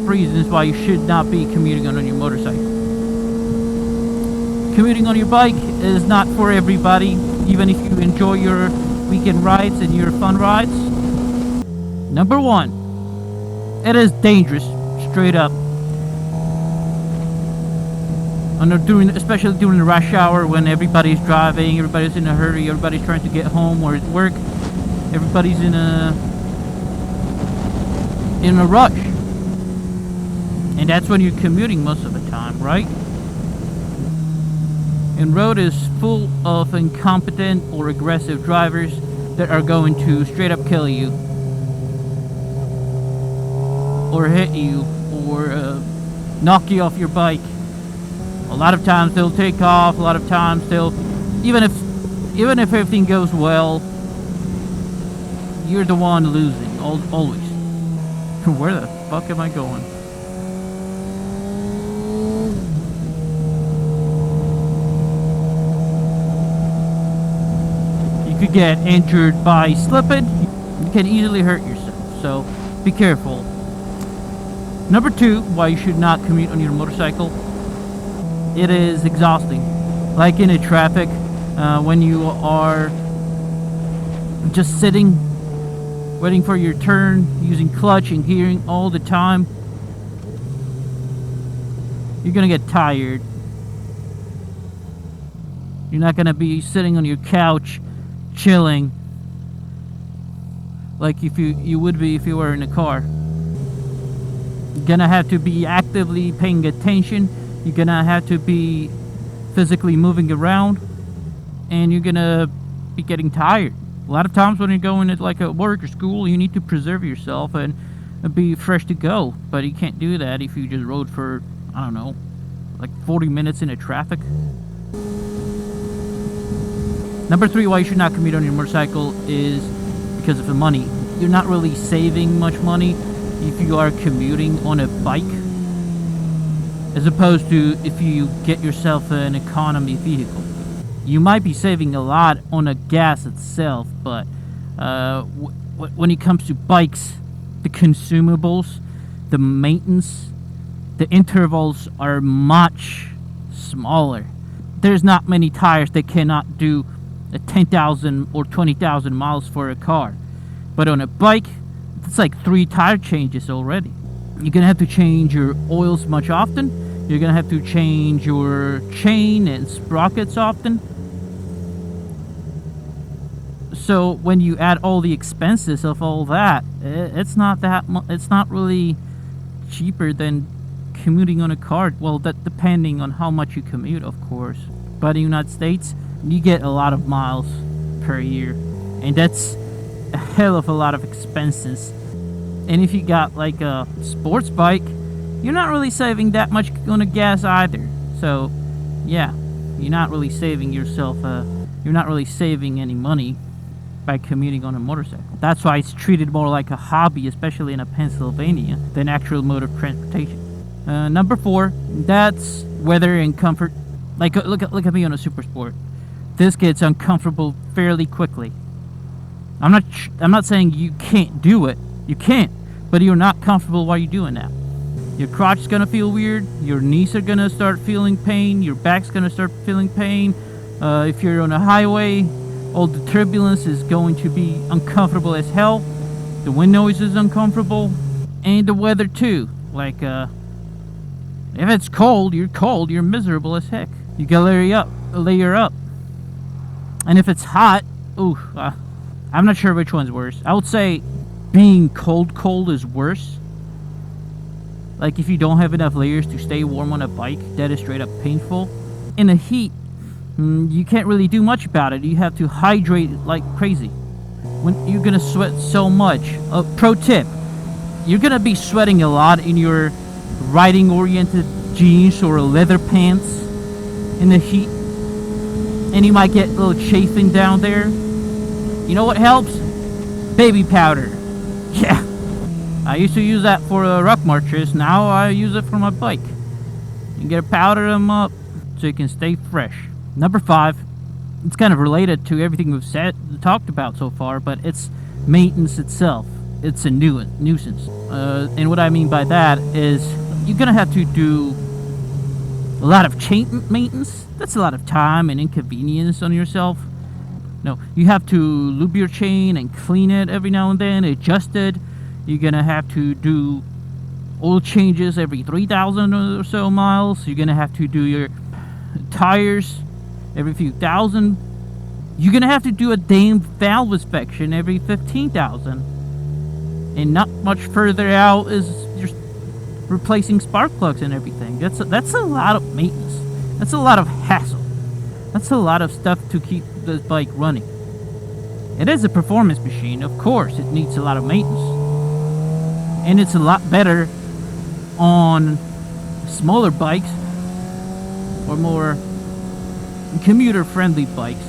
reasons why you should not be commuting on your motorcycle. Commuting on your bike is not for everybody, even if you enjoy your weekend rides and your fun rides. Number one, it is dangerous, straight up. Especially during the rush hour when everybody's driving, everybody's in a hurry, everybody's trying to get home or at work, everybody's in a rush. And that's when you're commuting most of the time, right? And road is full of incompetent or aggressive drivers that are going to straight up kill you, or hit you, or knock you off your bike. A lot of times they'll take off. A lot of times they'll, even if everything goes well, you're the one losing always. Where the fuck am I going? You could get injured by slipping. You can easily hurt yourself, so be careful. Number two, why you should not commute on your motorcycle. It is exhausting. Like in a traffic, when you are just sitting, waiting for your turn, using clutch and gearing all the time, you're gonna get tired. You're not gonna be sitting on your couch, chilling, like if you would be if you were in a car. You're gonna have to be actively paying attention. You're gonna have to be physically moving around, and you're gonna be getting tired. A lot of times when you're going to like a work or school, you need to preserve yourself and be fresh to go. But you can't do that if you just rode for, I don't know, like 40 minutes in a traffic. Number three, why you should not commute on your motorcycle is because of the money. You're not really saving much money if you are commuting on a bike, as opposed to if you get yourself an economy vehicle. You might be saving a lot on the gas itself, but when it comes to bikes, the consumables, the maintenance, the intervals are much smaller. There's not many tires that cannot do 10,000 or 20,000 miles for a car. But on a bike, it's like 3 tire changes already. You're gonna have to change your oils much often. You're gonna have to change your chain and sprockets often. So when you add all the expenses of all that, it's not really cheaper than commuting on a car. Well, that depending on how much you commute, of course. But in the United States, you get a lot of miles per year, and that's a hell of a lot of expenses. And if you got like a sports bike, you're not really saving that much on the gas either. So yeah, you're not really saving yourself, you're not really saving any money by commuting on a motorcycle. That's why it's treated more like a hobby, especially in Pennsylvania, than actual mode of transportation. Number 4, that's weather and comfort. Like look at me on a super sport. This gets uncomfortable fairly quickly. I'm not saying you can't do it. You can't, but you're not comfortable while you're doing that. Your crotch is gonna feel weird. Your knees are gonna start feeling pain. Your back's gonna start feeling pain. If you're on a highway, all the turbulence is going to be uncomfortable as hell. The wind noise is uncomfortable, and the weather too. Like if it's cold, you're miserable as heck. You gotta layer up. And if it's hot, I'm not sure which one's worse. I would say being cold is worse. Like if you don't have enough layers to stay warm on a bike, that is straight up painful. In the heat, you can't really do much about it. You have to hydrate like crazy. When you're gonna sweat so much. Pro tip, you're gonna be sweating a lot in your riding oriented jeans or leather pants in the heat, and you might get a little chafing down there. You know what helps? Baby powder. Yeah, I used to use that for rock marches. Now I use it for my bike. You gotta powder them up so you can stay fresh. Number 5, it's kind of related to everything we've talked about so far, but it's maintenance itself. it's a nuisance. And what I mean by that is you're gonna have to do a lot of chain maintenance. That's a lot of time and inconvenience on yourself. No, you have to lube your chain and clean it every now and then, adjust it. You're gonna have to do oil changes every 3,000 or so miles. You're gonna have to do your tires every few thousand. You're gonna have to do a damn valve inspection every 15,000. And not much further out is just replacing spark plugs and everything. That's a lot of maintenance. That's a lot of hassle. That's a lot of stuff to keep the bike running. It is a performance machine, of course. It needs a lot of maintenance. And it's a lot better on smaller bikes or more commuter-friendly bikes.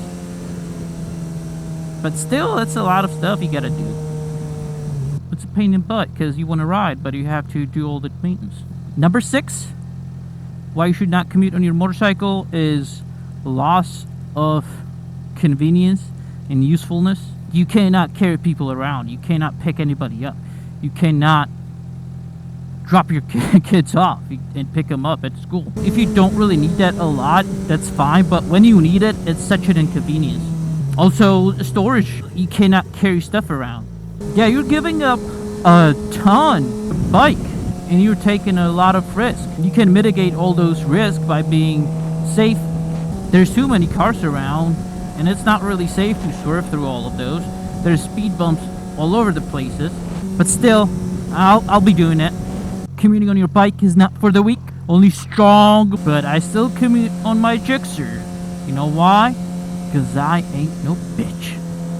But still, it's a lot of stuff you gotta do. It's a pain in the butt because you want to ride, but you have to do all the maintenance. Number 6, why you should not commute on your motorcycle is loss of convenience and usefulness. You cannot carry people around. You cannot pick anybody up. You cannot drop your kids off and pick them up at school. If you don't really need that a lot, that's fine, but when you need it, it's such an inconvenience. Also, storage. You cannot carry stuff around. Yeah, you're giving up a ton of bike and you're taking a lot of risk. You can mitigate all those risks by being safe. There's too many cars around and it's not really safe to swerve through all of those. There's speed bumps all over the places, but still, I'll be doing it. Commuting on your bike is not for the weak, only strong, but I still commute on my Gixxer. You know why? Because I ain't no bitch.